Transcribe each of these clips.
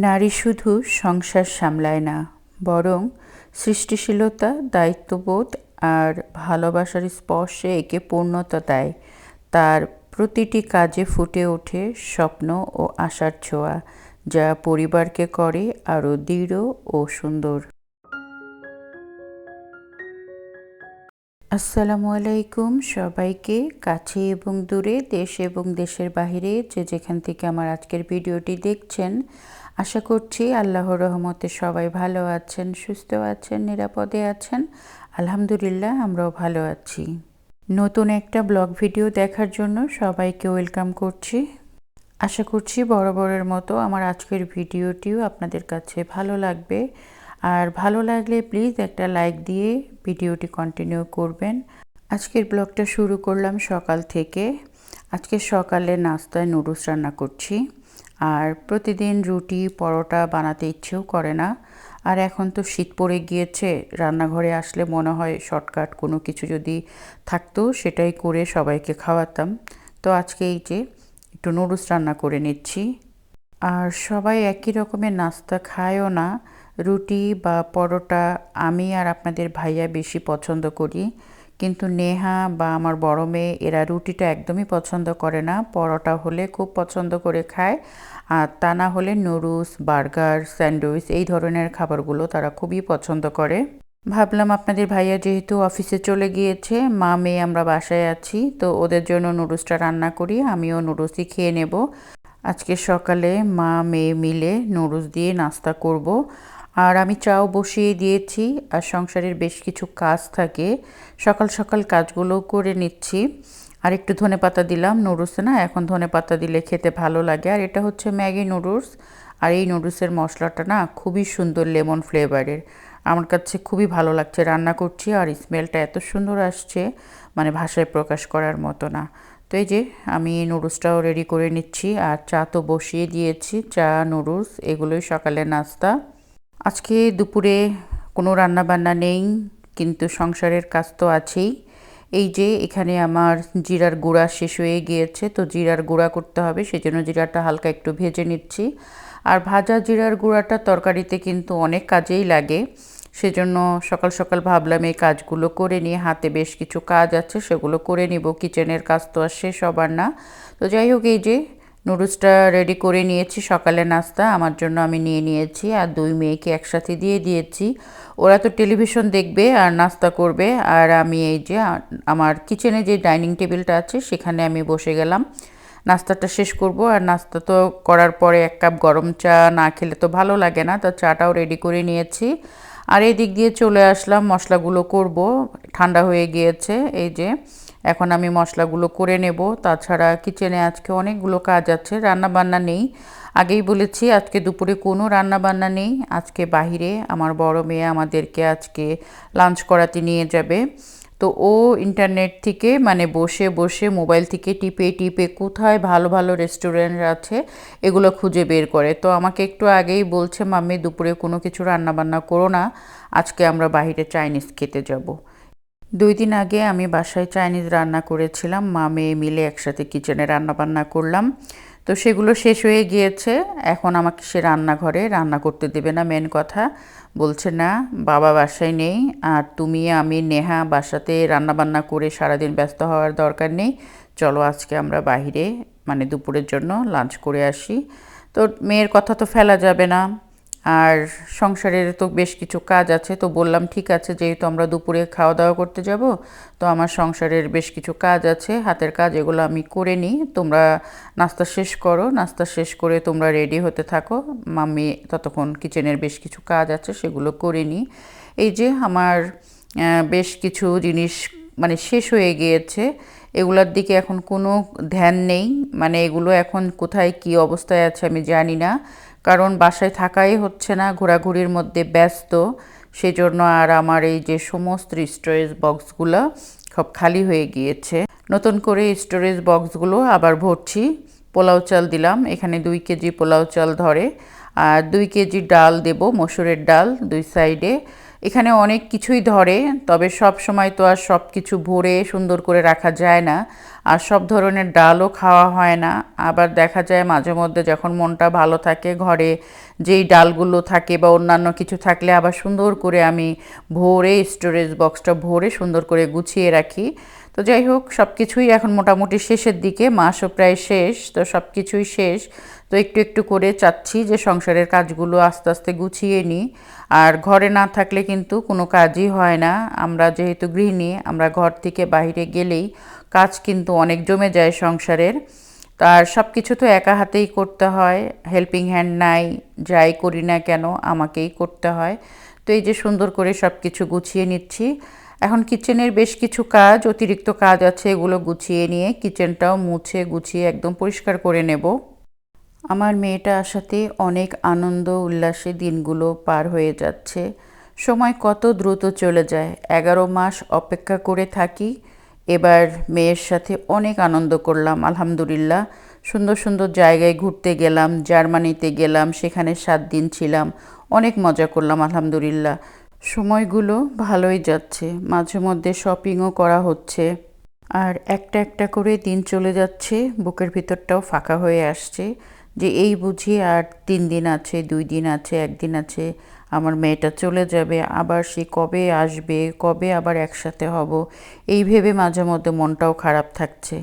নারী শুধু সংসার সামলায় না, বরং সৃষ্টিশীলতা, দায়িত্ববোধ আর ভালোবাসার স্পর্শে একে পূর্ণতা দেয়। তার প্রতিটি কাজে ফুটে ওঠে স্বপ্ন ও আশার ছোঁয়া, যা পরিবারকে করে আরও দৃঢ় ও সুন্দর। আসসালামু আলাইকুম সবাইকে, কাছে এবং দূরে, দেশ এবং দেশের বাহিরে যে যেখান থেকে আমার আজকের ভিডিওটি দেখছেন, আশা করছি আল্লাহর রহমতে সবাই ভালো আছেন, সুস্থ আছেন, নিরাপদে আছেন। আলহামদুলিল্লাহ, আমরাও ভালো আছি। নতুন একটা ব্লগ ভিডিও দেখার জন্য সবাইকে ওয়েলকাম করছি। আশা করছি বরাবরের মতো আমার আজকের ভিডিওটিও আপনাদের কাছে ভালো লাগবে। আর ভালো লাগলে প্লিজ একটা লাইক দিয়ে ভিডিওটি কন্টিনিউ করবেন। আজকের ব্লগটা শুরু করলাম সকাল থেকে। আজকে সকালে নাস্তায় নুডলস রান্না করছি। আর প্রতিদিন রুটি পরোটা বানাতে ইচ্ছেও করে না। আর এখন তো শীত পড়ে গিয়েছে, রান্নাঘরে আসলে মনে হয় শর্টকাট কোনো কিছু যদি থাকতো সেটাই করে সবাইকে খাওয়াতাম। তো আজকে এই যে একটু নুডলস রান্না করে নিচ্ছি। আর সবাই একই রকমের নাস্তা খায়ও না। রুটি বা পরোটা আমি আর আপনাদের ভাইয়া বেশি পছন্দ করি, কিন্তু নেহা বা আমার বড় মেয়ে এরা রুটিটা একদমই পছন্দ করে না। পরোটা হলে খুব পছন্দ করে খায়, আর তা না হলে নুডলস, বার্গার, স্যান্ডউইচ এই ধরনের খাবারগুলো তারা খুবই পছন্দ করে। ভাবলাম আপনাদের ভাইয়া যেহেতু অফিসে চলে গিয়েছে, মা মেয়ে আমরা বাসায় আছি, তো ওদের জন্য নুডলসটা রান্না করি, আমিও নুডলসই খেয়ে নেব। আজকে সকালে মা মেয়ে মিলে নুডলস দিয়ে নাস্তা করব। আর আমি চাও বসিয়ে দিয়েছি। আর সংসারের বেশ কিছু কাজ থাকে, সকাল সকাল কাজগুলো করে নিচ্ছি। আর একটু ধনেপাতা দিলাম নুডলসে, না এখন ধনেপাতা দিলে খেতে ভালো লাগে। আর এটা হচ্ছে ম্যাগি নুডলস। আর এই নুডলসের মশলাটা না খুবই সুন্দর, লেমন ফ্লেভারের। আমার কাছে খুবই ভালো লাগছে, রান্না করছি আর স্মেলটা এত সুন্দর আসছে, মানে ভাষায় প্রকাশ করার মতো না। তো এই যে আমি নুডলসটাও রেডি করে নিচ্ছি, আর চা তো বসিয়ে দিয়েছি। চা, নুডলস এগুলোই সকালের নাস্তা। আজকে দুপুরে কোনো রান্না বান্না নেই, কিন্তু সংসারের কাজ তো আছেই। এই যে এখানে আমার জিরার গুঁড়া শেষ হয়ে গিয়েছে, তো জিরার গুঁড়া করতে হবে, সেজন্য জিরাটা হালকা একটু ভেজে নিচ্ছি। আর ভাজা জিরার গুঁড়াটা তরকারিতে কিন্তু অনেক কাজেই লাগে, সেজন্য সকাল সকাল ভাবলাম এই কাজগুলো করে নিয়ে, হাতে বেশ কিছু কাজ আছে সেগুলো করে নিব, কিচেনের কাজ তো আর শেষ হবার না। তো যাই হোক, এই যে নুডলসটা রেডি করে নিয়েছি, সকালে নাস্তা আমার জন্য আমি নিয়ে নিয়েছি, আর দুই মেয়েকে একসাথে দিয়ে দিয়েছি। ওরা তো টেলিভিশন দেখবে আর নাস্তা করবে, আর আমি এই যে আমার কিচেনে যে ডাইনিং টেবিলটা আছে সেখানে আমি বসে গেলাম, নাস্তাটা শেষ করব। আর নাস্তা তো করার পরে এক কাপ গরম চা না খেলে তো ভালো লাগে না, তো চাটাও রেডি করে নিয়েছি। আর এই দিক দিয়ে চলে আসলাম, মশলাগুলো করব, ঠান্ডা হয়ে গিয়েছে। এই যে এখন আমি মশলাগুলো করে নেব। তাছাড়া কিচেনে আজকে অনেকগুলো কাজ আছে, রান্না বান্না নেই। আগেই বলেছি আজকে দুপুরে কোনো রান্না বান্না নেই। আজকে বাহিরে আমার বড় মেয়ে আমাদেরকে আজকে লাঞ্চ করাতে নিয়ে যাবে। তো ও ইন্টারনেট থেকে মানে বসে বসে মোবাইল থেকে টিপে টিপে কোথায় ভালো ভালো রেস্টুরেন্ট আছে এগুলো খুঁজে বের করে। তো আমাকে একটু আগেই বলছে, মাম্মি দুপুরে কোনো কিছু রান্না বান্না করো না, আজকে আমরা বাইরে চাইনিজ খেতে যাব। 2 দিন আগে আমি বাসায় চাইনিজ রান্না করেছিলাম, মা মেয়ে মিলে একসাথে কিচেনে রান্না বান্না করলাম। তো সেগুলো শেষ হয়ে গিয়েছে, এখন আমাকে সে রান্নাঘরে রান্না করতে দেবে না। মেন কথা বলছে, না বাবা বাসায় নেই, আর তুমি আমি নেহা বাসাতে রান্না বান্না করে সারাদিন ব্যস্ত হওয়ার দরকার নেই, চলো আজকে আমরা বাইরে মানে দুপুরের জন্য লাঞ্চ করে আসি। তো মেয়ের কথা তো ফেলা যাবে না, আর সংসারের তো বেশ কিছু কাজ আছে। তো বললাম ঠিক আছে, যেহেতু আমরা দুপুরে খাওয়া দাওয়া করতে যাব, তো আমার সংসারের বেশ কিছু কাজ আছে, হাতের কাজ, এগুলো আমি করে নিই, তোমরা নাস্তা শেষ করো, নাস্তা শেষ করে তোমরা রেডি হতে থাকো, মাম্মি ততক্ষণ কিচেনের বেশ কিছু কাজ আছে সেগুলো করে নিই। এই যে আমার বেশ কিছু জিনিস মানে শেষ হয়ে গিয়েছে, এগুলোর দিকে এখন কোনো ধ্যান নেই, মানে এগুলো এখন কোথায় কী অবস্থায় আছে আমি জানি না, কারণ বাসায় থাকাই হচ্ছে না, ঘোরাঘুরির মধ্যে ব্যস্ত, সেজন্য। আর আমার এই যে সমস্ত স্টোরেজ বক্সগুলো সব খালি হয়ে গিয়েছে, নতুন করে স্টোরেজ বক্সগুলো আবার ভরছি। পোলাও চাল দিলাম, এখানে 2 কেজি পোলাও চাল ধরে, আর 2 কেজি ডাল দেব, মসুরের ডাল 2 সাইডে। এখানে অনেক কিছুই ধরে, তবে সব সময় তো আর সব কিছু ভরে সুন্দর করে রাখা যায় না, আর সব ধরনের ডালও খাওয়া হয় না। আবার দেখা যায় মাঝে মধ্যে যখন মনটা ভালো থাকে, ঘরে যেই ডালগুলো থাকে বা অন্যান্য কিছু থাকলে আবার সুন্দর করে আমি ভরে স্টোরেজ বক্সটা ভরে সুন্দর করে গুছিয়ে রাখি। তো যাই হোক, সব কিছুই এখন মোটামুটি শেষের দিকে, মাসও প্রায় শেষ, তো সব কিছুই শেষ। তো একটু একটু করে চাচ্ছি যে সংসারের কাজগুলো আস্তে আস্তে গুছিয়ে নিই। আর ঘরে না থাকলে কিন্তু কোনো কাজই হয় না। আমরা যেহেতু গৃহিণী, আমরা ঘর থেকে বাইরে গেলেই কাজ কিন্তু অনেক জমে যায় সংসারের। তার সব কিছু তো একা হাতেই করতে হয়, হেল্পিং হ্যান্ড নাই, যাই করি না কেন আমাকেই করতে হয়। তো এই যে সুন্দর করে সব কিছু গুছিয়ে নিচ্ছি। এখন কিচেনের বেশ কিছু কাজ, অতিরিক্ত কাজ আছে, এগুলো গুছিয়ে নিয়ে কিচেনটাও মুছে গুছিয়ে একদম পরিষ্কার করে নেব। আমার মেয়েটা আসাতে অনেক আনন্দ উল্লাসে দিনগুলো পার হয়ে যাচ্ছে। সময় কত দ্রুত চলে যায়। 11 মাস অপেক্ষা করে থাকি, এবার মেয়ের সাথে অনেক আনন্দ করলাম আলহামদুলিল্লাহ। সুন্দর সুন্দর জায়গায় ঘুরতে গেলাম, জার্মানিতে গেলাম, সেখানে 7 দিন ছিলাম, অনেক মজা করলাম আলহামদুলিল্লাহ। সময়গুলো ভালোই যাচ্ছে, মাঝে মধ্যে শপিংও করা হচ্ছে। আর একটা একটা করে দিন চলে যাচ্ছে, বুকের ভিতরটাও ফাঁকা হয়ে আসছে যে এই বুঝি আর 3 দিন আছে, 2 দিন আছে, 1 দিন আছে, আমার মেয়েটা চলে যাবে, আবার সে কবে আসবে, কবে আবার একসাথে হব, এই ভেবে মাঝে মধ্যে মনটাও খারাপ থাকছে।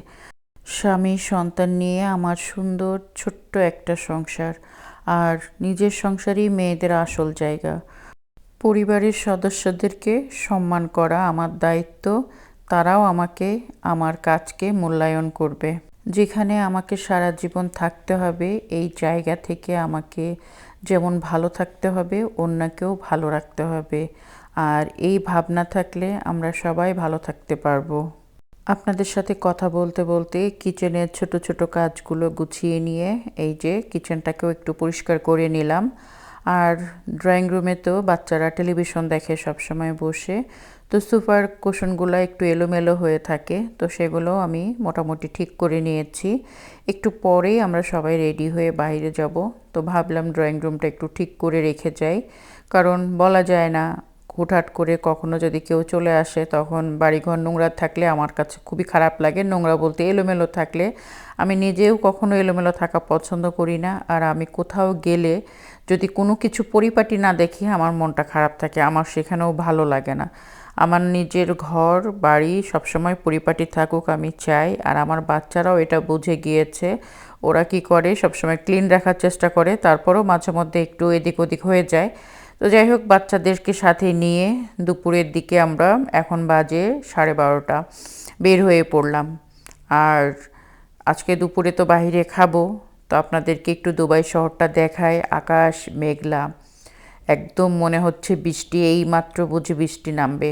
স্বামী সন্তান নিয়ে আমার সুন্দর ছোট্ট একটা সংসার, আর নিজের সংসারই মেয়েদের আসল জায়গা। পরিবারের সদস্যদেরকে সম্মান করা আমার দায়িত্ব, তারাও আমাকে, আমার কাজকে মূল্যায়ন করবে। যেখানে আমাকে সারা জীবন থাকতে হবে, এই জায়গা থেকে আমাকে যেমন ভালো থাকতে হবে, অন্যকেও ভালো রাখতে হবে। আর এই ভাবনা থাকলে আমরা সবাই ভালো থাকতে পারবো। আপনাদের সাথে কথা বলতে বলতে কিচেনের ছোট ছোট কাজগুলো গুছিয়ে নিয়ে এই যে কিচেনটাকেও একটু পরিষ্কার করে নিলাম। আর ড্রয়িং রুমে তো বাচ্চারা টেলিভিশন দেখে সবসময় বসে, তো সোফার কুশনগুলো একটু এলোমেলো হয়ে থাকে, তো সেগুলো আমি মোটামুটি ঠিক করে নিয়েছি। একটু পরেই আমরা সবাই রেডি হয়ে বাইরে যাব, তো ভাবলাম ড্রয়িং রুমটা একটু ঠিক করে রেখে যাই, কারণ বলা যায় না হুটহাট করে কখনো যদি কেউ চলে আসে, তখন বাড়িঘর নোংরা থাকলে আমার কাছে খুবই খারাপ লাগে। নোংরা বলতে এলোমেলো থাকলে, আমি নিজেও কখনো এলোমেলো থাকা পছন্দ করি না। আর আমি কোথাও গেলে যদি কোনো কিছু পরিপাটি না দেখি, আমার মনটা খারাপ থাকে, আমার সেখানেও ভালো লাগে না। আমার নিজের ঘর বাড়ি সবসময় পরিপাটি থাকুক আমি চাই, আর আমার বাচ্চারাও এটা বুঝে গিয়েছে। ওরা কি করে, সবসময় ক্লিন রাখার চেষ্টা করে, তারপরও মাঝে মধ্যে একটু এদিক ওদিক হয়ে যায়। তো যাই হোক, বাচ্চাদেরকে সাথে নিয়ে দুপুরের দিকে আমরা, এখন বাজে 12:30, বের হয়ে পড়লাম। আর আজকে দুপুরে তো বাইরে খাবো, তো আপনাদেরকে একটু দুবাই শহরটা দেখায়। আকাশ মেঘলা, একদম মনে হচ্ছে বৃষ্টি এইমাত্র বুঝি বৃষ্টি নামবে।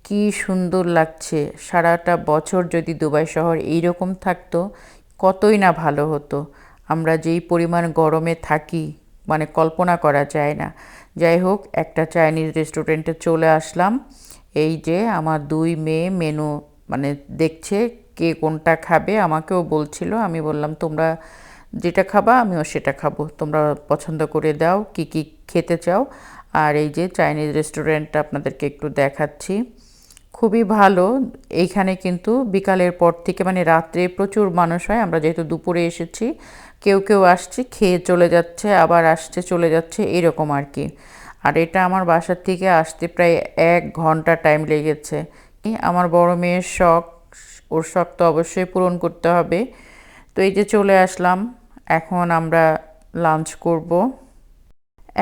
কি সুন্দর লাগছে। সারাটা বছর যদি দুবাই শহর এইরকম থাকতো, কতই না ভালো হতো। আমরা যেই পরিমাণ গরমে থাকি, মানে কল্পনা করা যায় না। যাই হোক, একটা চাইনিজ রেস্টুরেন্টে চলে আসলাম। এই যে আমার 2 মেয়ে মেনু মানে দেখছে কে কোনটা খাবে, আমাকেও বলছিল। আমি বললাম তোমরা যেটা খাবা আমিও সেটা খাবো, তোমরা পছন্দ করে দাও কি কি খেতে চাও। আর এই যে চাইনিজ রেস্টুরেন্টটা আপনাদেরকে একটু দেখাচ্ছি, খুবই ভালো। এইখানে কিন্তু বিকালের পর থেকে মানে রাত্রে প্রচুর মানুষ হয়। আমরা যেহেতু দুপুরে এসেছি, কেউ কেউ আসছে খেয়ে চলে যাচ্ছে, আবার আসছে চলে যাচ্ছে, এরকম আর কি। আর এটা আমার বাসার থেকে আসতে প্রায় 1 ঘন্টা টাইম লেগেছে। আমার বড় মেয়ের শখ, ওর শখ তো অবশ্যই পূরণ করতে হবে। তো এই যে চলে আসলাম, এখন আমরা লাঞ্চ করব।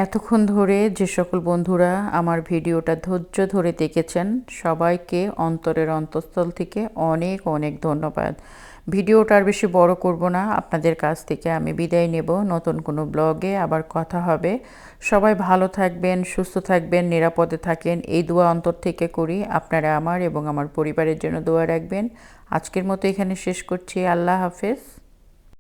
এতক্ষণ ধরে যে সকল বন্ধুরা আমার ভিডিওটা ধৈর্য ধরে দেখেছেন, সবাইকে অন্তরের অন্তঃস্থল থেকে অনেক অনেক ধন্যবাদ। ভিডিওটা আর বেশি বড় করব না, আপনাদের কাছ থেকে আমি বিদায় নেব। নতুন কোনো ব্লগে আবার কথা হবে। সবাই ভালো থাকবেন, সুস্থ থাকবেন, নিরাপদে থাকেন, এই দোয়া অন্তর থেকে করি। আপনারা আমার এবং আমার পরিবারের জন্য দোয়া রাখবেন। আজকের মতো এখানে শেষ করছি। আল্লাহ হাফেজ।